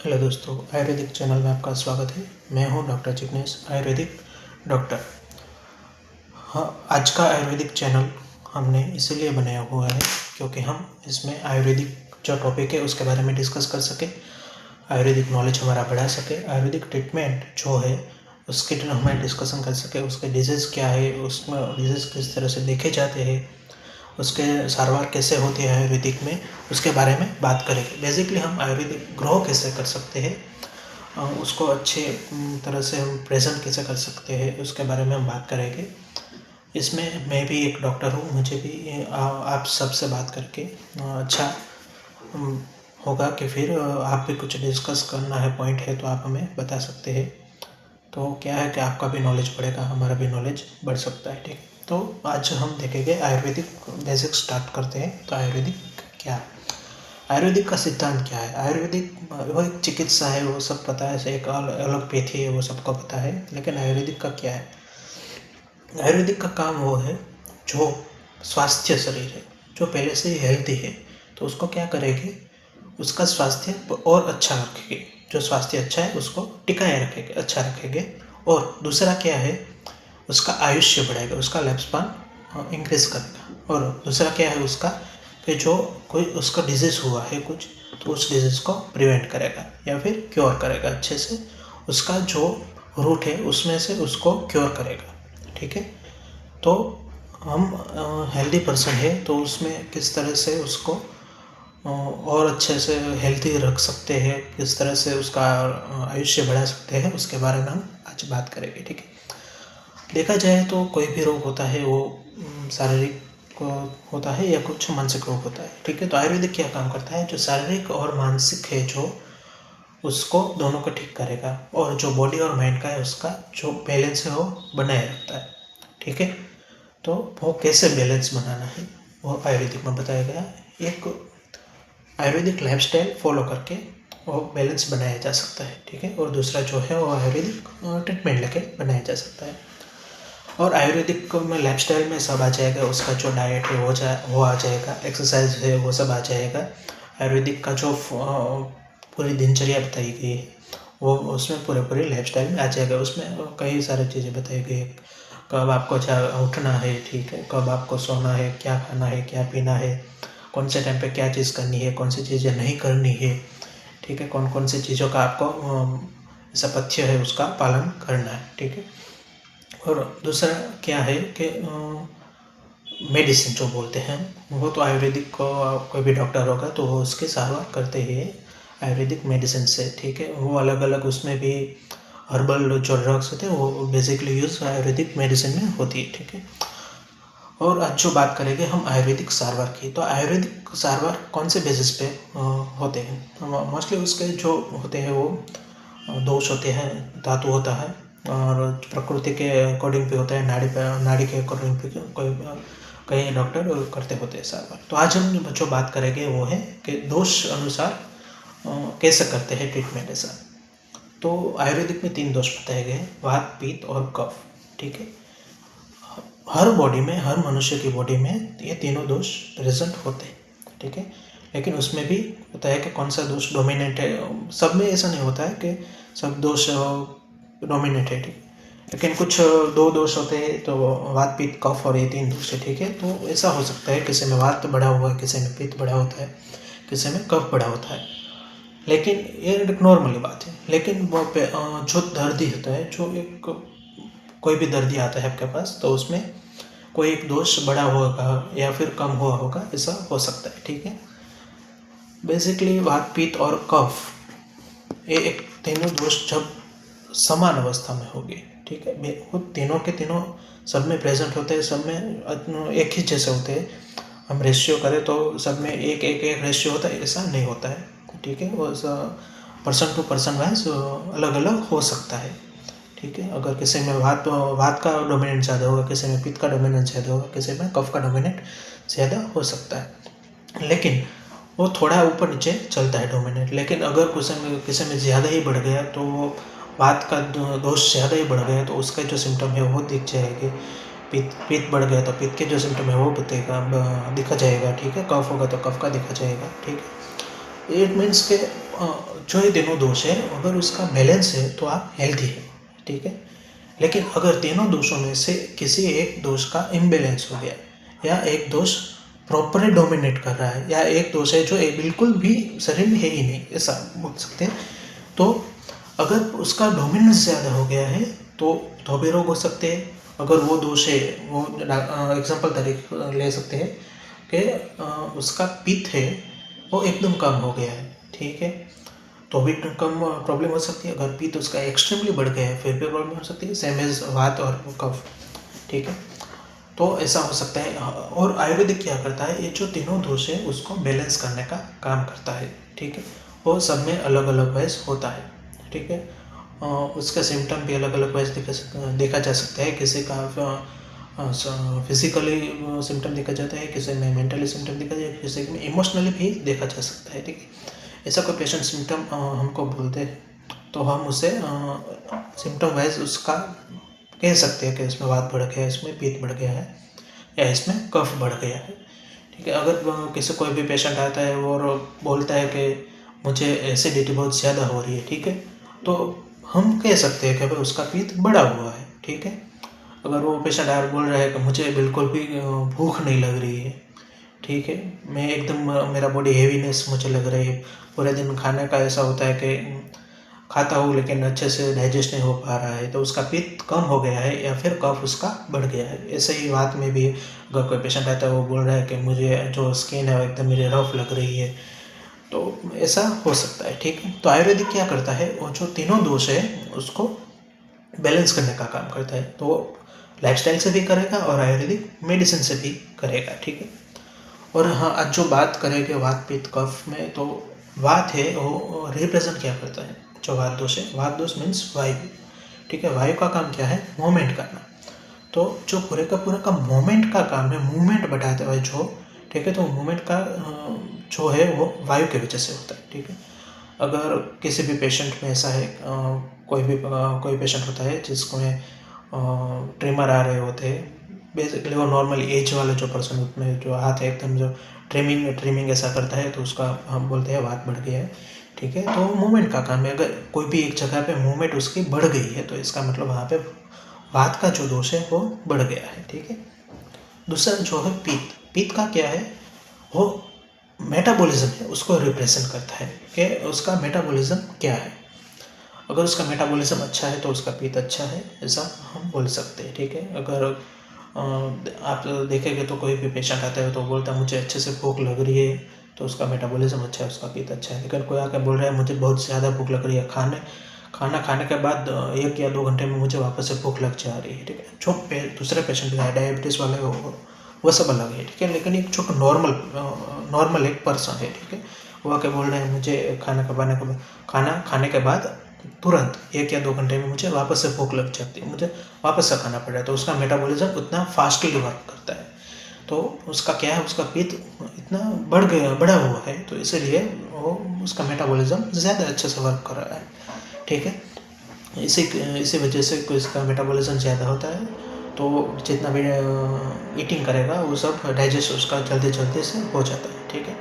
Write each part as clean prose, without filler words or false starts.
Hello दोस्तों, Ayurvedic channel में आपका स्वागत है। मैं हूं डॉक्टर जिग्नेश, आयुर्वेदिक डॉक्टर। हाँ, आज का आयुर्वेदिक चैनल हमने इसीलिए बनाया हुआ है क्योंकि हम इसमें आयुर्वेदिक जो टॉपिक है उसके बारे में डिस्कस कर सकें, आयुर्वेदिक नॉलेज हमारा बढ़ा सके, आयुर्वेदिक ट्रीटमेंट जो है उसके हमें डिस्कशन कर सके, उसके डिजीज़ क्या है, उसमें डिजीज़ किस तरह से देखे जाते हैं, उसके सारवार कैसे होती है आयुर्वेदिक में, उसके बारे में बात करेंगे। बेसिकली हम आयुर्वेदिक ग्रो कैसे कर सकते हैं, उसको अच्छे तरह से हम प्रेजेंट कैसे कर सकते हैं, उसके बारे में हम बात करेंगे। इसमें मैं भी एक डॉक्टर हूँ, मुझे भी आप सबसे बात करके अच्छा होगा कि फिर आप भी कुछ डिस्कस करना है, पॉइंट है तो आप हमें बता सकते हैं। तो क्या है कि आपका भी नॉलेज बढ़ेगा, हमारा भी नॉलेज बढ़ सकता है। ठीक है, तो आज हम देखेंगे आयुर्वेदिक बेसिक स्टार्ट करते हैं। तो आयुर्वेदिक क्या है, आयुर्वेदिक का सिद्धांत क्या है। आयुर्वेदिक वो एक चिकित्सा है, वो सब पता है, एक अलग पेथी है, वो सबको पता है। लेकिन आयुर्वेदिक का क्या है, आयुर्वेदिक का काम वो है जो स्वास्थ्य शरीर है, जो पहले से ही हेल्दी है, तो उसको क्या करेंगे, उसका स्वास्थ्य और अच्छा रखेंगे। जो स्वास्थ्य अच्छा है उसको टिकाए रखेंगे, अच्छा रखेंगे। और दूसरा क्या है, उसका आयुष्य बढ़ाएगा, उसका लाइफ स्पान इंक्रीज करेगा। और दूसरा क्या है उसका, कि जो कोई उसका डिजीज़ हुआ है कुछ, तो उस डिजीज़ को प्रिवेंट करेगा या फिर क्योर करेगा अच्छे से, उसका जो रूट है उसमें से उसको क्योर करेगा। ठीक है, तो हम हेल्दी पर्सन है तो उसमें किस तरह से उसको और अच्छे से हेल्दी रख सकते हैं, किस तरह से उसका आयुष्य बढ़ा सकते हैं, उसके बारे में हम आज बात करेंगे। ठीक है, देखा जाए तो कोई भी रोग होता है वो शारीरिक होता है या कुछ मानसिक रोग होता है। ठीक है, तो आयुर्वेदिक क्या काम करता है, जो शारीरिक और मानसिक है जो उसको दोनों को ठीक करेगा, और जो बॉडी और माइंड का है उसका जो बैलेंस है वो बनाए रखता है। ठीक है, तो वो कैसे बैलेंस बनाना है वो आयुर्वेदिक में बताया गया है। एक आयुर्वेदिक लाइफस्टाइल फॉलो करके वो बैलेंस बनाया जा सकता है। ठीक है, और दूसरा जो है वो आयुर्वेदिक ट्रीटमेंट लेके बनाया जा सकता है। और आयुर्वेदिक में लाइफस्टाइल में सब आ जाएगा, उसका जो डाइट है वो आ जाएगा, एक्सरसाइज है वो सब आ जाएगा। आयुर्वेदिक का जो पूरी दिनचर्या बताई गई है वो उसमें पूरे लाइफस्टाइल में आ जाएगा। उसमें कई सारी चीज़ें बताई गई है, कब आपको उठना है, ठीक है, कब आपको सोना है, क्या खाना है, क्या पीना है, कौन से टाइम पे क्या चीज़ करनी है, कौन सी चीज़ें नहीं करनी है। ठीक है, कौन कौन सी चीज़ों का आपको ऐसा पथ्य है उसका पालन करना है। ठीक है, और दूसरा क्या है कि मेडिसिन जो बोलते हैं वो तो आयुर्वेदिक को कोई भी डॉक्टर होगा तो वो उसके सारवार करते हैं आयुर्वेदिक मेडिसिन से। ठीक है, वो अलग अलग उसमें भी हर्बल जो ड्रग्स होते हैं वो बेसिकली यूज़ आयुर्वेदिक मेडिसिन में होती है। ठीक है, और आज जो बात करेंगे हम आयुर्वेदिक सारवार की, तो आयुर्वेदिक सारवार कौन से बेसिस पे होते हैं। मोस्टली उसके जो होते हैं वो दोष होते हैं, धातु होता है, और प्रकृति के अकॉर्डिंग भी होता है, नाड़ी के अकॉर्डिंग भी कोई कई डॉक्टर करते होते हैं सारवार। तो आज हम जो बात करेंगे वो है कि दोष अनुसार कैसे करते हैं ट्रीटमेंट ऐसा। तो आयुर्वेदिक में 3 दोष बताए गए हैं, वात, पित्त और कफ। ठीक है, हर बॉडी में, हर मनुष्य की बॉडी में ये तीनों दोष प्रेजेंट होते हैं। ठीक है, लेकिन उसमें भी होता है कि कौन सा दोष डोमिनेट है। सब में ऐसा नहीं होता है कि सब दोष डोमिनेट है। ठीक है, लेकिन कुछ 2 दोष होते हैं, तो वात, पित्त, कफ, और ये 3 दोष है। ठीक है, तो ऐसा हो सकता है किसी में वात बढ़ा हुआ है, किसी में पित्त बढ़ा होता है, किसी में कफ बढ़ा होता है। लेकिन ये एक नॉर्मल बात है। लेकिन वो जो दर्दी होता है, जो एक कोई भी दर्दी आता है आपके पास, तो उसमें कोई एक दोष बढ़ा होगा या फिर कम हुआ होगा, ऐसा हो सकता है। ठीक है, बेसिकली वात, पित्त और कफ ये एक तीनों दोष जब समान अवस्था में होंगे, ठीक है, वो तीनों के तीनों सब में प्रेजेंट होते हैं, सब में एक ही जैसे होते हैं। हम रेशियो करें तो सब में एक एक एक रेशियो होता है, ऐसा नहीं होता है। ठीक है, वो पर्सन टू पर्सन वाइज अलग अलग हो सकता है। ठीक है, अगर किसी में वात का डोमिनेंट ज़्यादा होगा, किसी में पित्त का डोमिनेंट ज़्यादा होगा, किसी में कफ का डोमिनेंट ज़्यादा हो सकता है। लेकिन वो थोड़ा ऊपर नीचे चलता है डोमिनेंट। लेकिन अगर किसी में ज़्यादा ही बढ़ गया, तो वात का दोष ज़्यादा ही बढ़ गया, तो उसका जो सिम्टम है वो दिख जाएंगे। पित्त बढ़ गया तो पित्त के जो सिम्टम है वो दिखा जाएगा। ठीक है, कफ होगा तो कफ का दिखा जाएगा। ठीक है, इट मीन्स के जो ये तीनों दोष है अगर उसका बैलेंस है तो आप हेल्थी है, ठीक है। लेकिन अगर तीनों दोषों में से किसी एक दोष का इम्बैलेंस हो गया या एक दोष प्रॉपरली डोमिनेट कर रहा है या एक दोष है जो बिल्कुल भी शरीर में है ही नहीं, ऐसा बोल सकते हैं, तो अगर उसका डोमिनेंस ज़्यादा हो गया है तो भी रोग हो सकते हैं। अगर वो दोष है, वो एग्जांपल तरीके ले सकते हैं कि उसका पित्त है वो एकदम कम हो गया है, ठीक है, तो भी कम प्रॉब्लम हो सकती है। अगर पित्त उसका एक्सट्रीमली बढ़ गया है फिर भी प्रॉब्लम हो सकती है, सेम एज वात और कफ, ठीक है। तो ऐसा हो सकता है। और आयुर्वेदिक क्या करता है, ये जो तीनों दोष है उसको बैलेंस करने का काम करता है, ठीक है। वो सब में अलग अलग वाइज होता है, ठीक है। उसका सिम्टम भी अलग अलग वाइज देखा जा सकता है। किसी का फिजिकली सिम्टम देखा जाता है, किसी में मेंटली सिम्टम देखा जाता है, किसी में इमोशनली भी देखा जा सकता है, ठीक है। ऐसा कोई पेशेंट सिम्टम हमको बोलते हैं तो हम उसे सिम्टम वाइज उसका कह सकते हैं कि इसमें वात बढ़ गया है, इसमें पित्त बढ़ गया है या इसमें कफ बढ़ गया है, ठीक है। अगर किसी कोई भी पेशेंट आता है और बोलता है कि मुझे एसिडिटी बहुत ज़्यादा हो रही है, ठीक है, तो हम कह सकते हैं कि भाई उसका पित्त बढ़ा हुआ है, ठीक है। अगर वो पेशेंट आकर बोल रहा है कि मुझे बिल्कुल भी भूख नहीं लग रही है, ठीक है, मैं एकदम मेरा बॉडी हेवीनेस मुझे लग रही है, पूरे दिन खाने का ऐसा होता है कि खाता हूँ लेकिन अच्छे से डाइजेस्ट नहीं हो पा रहा है, तो उसका पित्त कम हो गया है या फिर कफ उसका बढ़ गया है। ऐसे ही बात में भी अगर कोई पेशेंट आता है वो बोल रहा है कि मुझे जो स्किन है वो एकदम मेरी रफ लग रही है, तो ऐसा हो सकता है, ठीक है। तो आयुर्वेदिक क्या करता है, वो जो तीनों दोष है उसको बैलेंस करने का काम करता है। तो लाइफस्टाइल से भी करेगा और आयुर्वेदिक मेडिसिन से भी करेगा, ठीक है। और हाँ, आज जो बात करेंगे वात पित्त कफ में, तो वात है वो रिप्रेजेंट क्या करता है, जो वात दोष है, वात दोष मीन्स वायु, ठीक है। वायु का काम क्या है, मूवमेंट करना। तो जो पूरे का मूवमेंट का काम है, मूवमेंट बढ़ाते हुए जो, ठीक है, तो मूवमेंट का जो है वो वायु की वजह से होता है, ठीक है। अगर किसी भी पेशेंट में ऐसा है, कोई पेशेंट होता है जिसको ट्रिमर आ रहे होते हैं, बेसिकली वो नॉर्मल एज वाले जो पर्सन उसमें जो हाथ है एकदम जो ट्रिमिंग ऐसा करता है, तो उसका हम बोलते हैं वात बढ़ गया है, ठीक है। तो मूवमेंट का काम है। अगर कोई भी एक जगह पे मूवमेंट उसकी बढ़ गई है तो इसका मतलब वहाँ पे वात का जो दोष है वो बढ़ गया है, ठीक है। दूसरा जो है पित्त, पित्त का क्या है, वो मेटाबॉलिज्म है, उसको रिप्रेजेंट करता है कि उसका मेटाबॉलिज्म क्या है। अगर उसका मेटाबॉलिज्म अच्छा है तो उसका पित्त अच्छा है, ऐसा हम बोल सकते हैं, ठीक है। अगर आप देखेंगे तो कोई भी पेशेंट आता है तो बोलता है मुझे अच्छे से भूख लग रही है, तो उसका मेटाबॉलिज्म अच्छा है, उसका पित्त अच्छा है। लेकिन कोई आकर बोल रहा है मुझे बहुत ज़्यादा भूख लग रही है, खाना खाने के बाद 1 या 2 घंटे में मुझे वापस से भूख लग जा रही है, ठीक है। जो दूसरे पेशेंट है डायबिटीज़ वाले वो सब अलग है, ठीक है। लेकिन एक जो नॉर्मल एक पर्सन है, ठीक है, वो आके बोल रहे हैं मुझे खाना खाने के बाद तुरंत 1 या 2 घंटे में मुझे वापस से भूख लग जाती है, मुझे वापस से खाना पड़ रहा है, तो उसका मेटाबॉलिज्म उतना फास्टली वर्क करता है। तो उसका क्या है, उसका पित्त इतना बढ़ा हुआ है, तो इसीलिए वो उसका मेटाबॉलिज्म ज़्यादा अच्छे से वर्क कर रहा है, ठीक है। इसी वजह से इसका मेटाबॉलिज्म ज़्यादा होता है, तो जितना भी ईटिंग करेगा वो सब डाइजेस्ट उसका जल्दी से हो जाता है, ठीक है।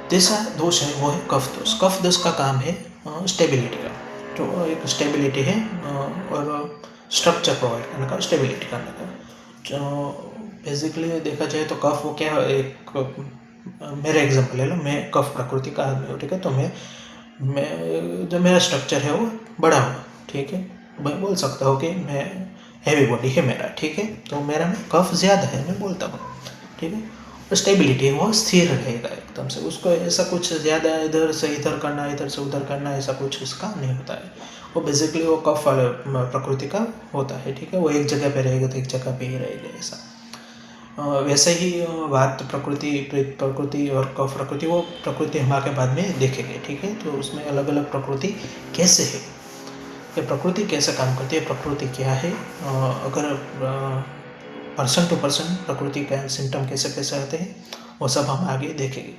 तीसरा दोष है वो है कफ दोष। कफ दोष का काम है स्टेबिलिटी का, जो एक स्टेबिलिटी है और स्ट्रक्चर प्रोवाइड करने का, स्टेबिलिटी करने का। जो बेसिकली देखा जाए तो कफ वो क्या, एक मेरा एग्जांपल ले लो, मैं कफ प्रकृति का आदमी हूँ, ठीक है। तो मैं जो मेरा स्ट्रक्चर है वो बड़ा हुआ, ठीक है। मैं बोल सकता हूँ कि मैं हैवी बॉडी है मेरा, ठीक है, तो मेरा में कफ ज़्यादा है, मैं बोलता हूँ, ठीक है। स्टेबिलिटी है वो स्थिर रहेगा एकदम से, उसको ऐसा कुछ ज़्यादा इधर से इधर करना, इधर से उधर करना, ऐसा कुछ उसका नहीं होता है। वो बेसिकली वो कफ वाले प्रकृति का होता है, ठीक है। वो एक जगह पे रहेगा तो एक जगह पे ही रहेगा, ऐसा। वैसे ही वात प्रकृति, प्रेत प्रकृति और कफ प्रकृति, वो प्रकृति हम आगे बाद में देखेंगे, ठीक है। तो उसमें अलग अलग प्रकृति कैसे है, ये प्रकृति कैसे काम करती है, प्रकृति क्या है, अगर पर्सन टू पर्सन प्रकृति का सिम्टम कैसे कैसे आते हैं, वो सब हम आगे देखेंगे।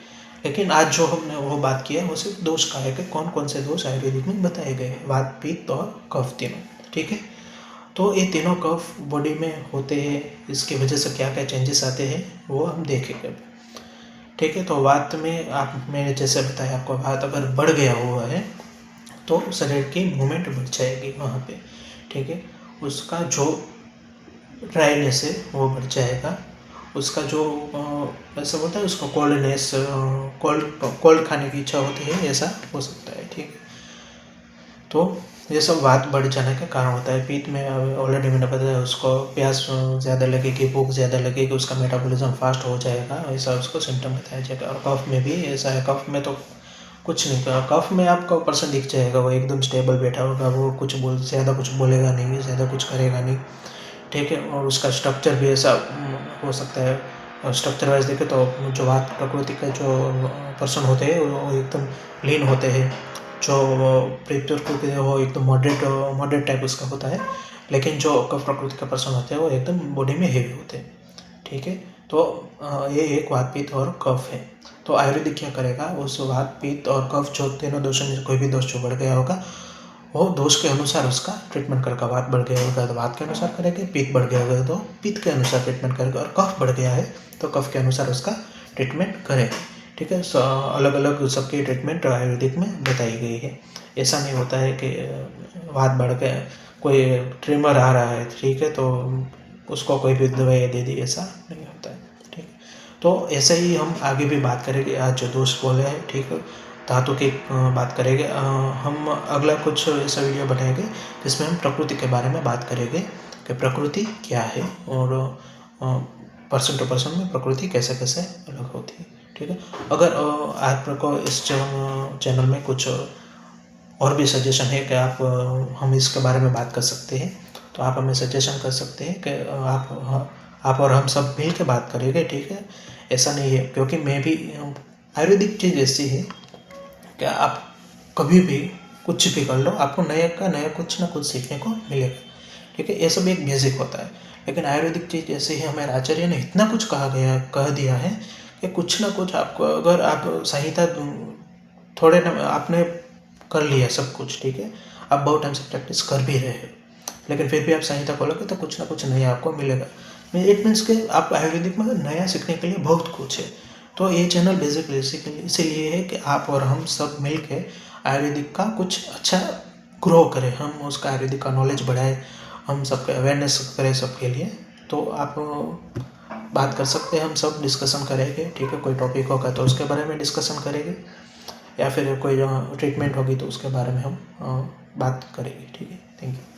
लेकिन आज जो हमने वो बात किया है वो सिर्फ दोष का है कि कौन कौन से दोष आयुर्वेदिक में बताए गए हैं, वात पित्त और कफ तीनों, ठीक है। तो ये तीनों कफ बॉडी में होते हैं, इसकी वजह से क्या क्या चेंजेस आते हैं वो हम देखेंगे। ठीक है। तो वात में मैंने जैसे बताया आपको, वात अगर बढ़ गया हुआ है तो शरीर की मूवमेंट बढ़ जाएगी वहाँ पे, ठीक है। उसका जो ड्राइनेस है वो बढ़ जाएगा, उसका जो ऐसा बोलता है उसको कोल्डनेस, कोल्ड खाने की इच्छा होती है, ऐसा हो सकता है, ठीक है। तो ये सब वात बढ़ जाने का कारण होता है। पित्त में ऑलरेडी मैंने बताया, उसको प्यास ज़्यादा लगेगी, भूख ज़्यादा लगेगी, उसका मेटाबॉलिज्म फास्ट हो जाएगा, ऐसा उसको सिम्टम बताया जाएगा। और कफ में भी ऐसा है, कफ में तो कुछ नहीं, कफ में आपका पर्सन दिख जाएगा, वो एकदम स्टेबल बैठा होगा, वो ज़्यादा कुछ बोलेगा नहीं, ज़्यादा कुछ करेगा नहीं, ठीक है। और उसका स्ट्रक्चर भी ऐसा हो सकता है, और स्ट्रक्चर वाइज देखें तो जो वात प्रकृति के जो पर्सन होते हैं वो एकदम लीन होते हैं, जो प्रकृति के वो एकदम मॉडरेट टाइप उसका होता है, लेकिन जो कफ प्रकृति का पर्सन होते हैं वो एकदम बॉडी में हेवी होते हैं, ठीक है। तो ये एक वात, पित्त और कफ है। तो आयुर्वेदिक क्या करेगा, उस वात, पित्त और कफ जो तीनों दोषों में कोई भी दोष जो बढ़ गया होगा, वो दोष के अनुसार उसका ट्रीटमेंट करेगा। वात बढ़ गया होगा तो वात के अनुसार करेंगे, पित्त बढ़ गया होगा तो पित्त के अनुसार ट्रीटमेंट करेगा, और कफ बढ़ गया है तो कफ के अनुसार उसका ट्रीटमेंट करेगा, ठीक है। अलग अलग सबकी ट्रीटमेंट आयुर्वेदिक में बताई गई है। ऐसा नहीं होता है कि वात बढ़ गया, कोई ट्रिमर आ रहा है, ठीक है, तो उसको कोई भी दवाई दे दी, ऐसा नहीं होता है, ठीक है। तो ऐसे ही हम आगे भी बात करेंगे, आज जो दोष बोले हैं, ठीक है, धातु की बात करेंगे। हम अगला कुछ ऐसा वीडियो बनाएंगे जिसमें हम प्रकृति के बारे में बात करेंगे कि प्रकृति क्या है, और पर्सन टू पर्सन में प्रकृति कैसे कैसे अलग होती है, ठीक है। अगर आपको इस चैनल में कुछ और भी सजेशन है कि हम इसके बारे में बात कर सकते हैं, तो आप हमें सजेशन कर सकते हैं कि आप और हम सब मिल के बात करेंगे, ठीक है। ऐसा नहीं है, क्योंकि मैं भी आयुर्वेदिक चीज़ ऐसी है कि आप कभी भी कुछ भी कर लो, आपको नया का नया कुछ ना कुछ सीखने को मिलेगा, ठीक है। ये सब एक बेसिक होता है, लेकिन आयुर्वेदिक चीज़ ऐसे ही हमारे आचार्य ने इतना कुछ कह दिया है कि कुछ ना कुछ आपको, अगर आप संहिता थोड़े ना आपने कर लिया सब कुछ, ठीक है, आप बहुत टाइम से प्रैक्टिस कर भी रहे हैं, लेकिन फिर भी आप संहिता खोलोगे तो कुछ ना कुछ नया आपको मिलेगा। इट मीन्स कि आप आयुर्वेदिक में नया सीखने के लिए बहुत कुछ है। तो ये चैनल बेसिकली इसीलिए है कि आप और हम सब मिल के आयुर्वेदिक का कुछ अच्छा ग्रो करें, हम उसका आयुर्वेदिक का नॉलेज बढ़ाएं, हम सबके अवेयरनेस करें सबके लिए। तो आप बात कर सकते हैं, हम सब डिस्कशन करेंगे, ठीक है। कोई टॉपिक होगा तो उसके बारे में डिस्कशन करेंगे, या फिर कोई ट्रीटमेंट होगी तो उसके बारे में हम बात करेंगे, ठीक है। Thank you.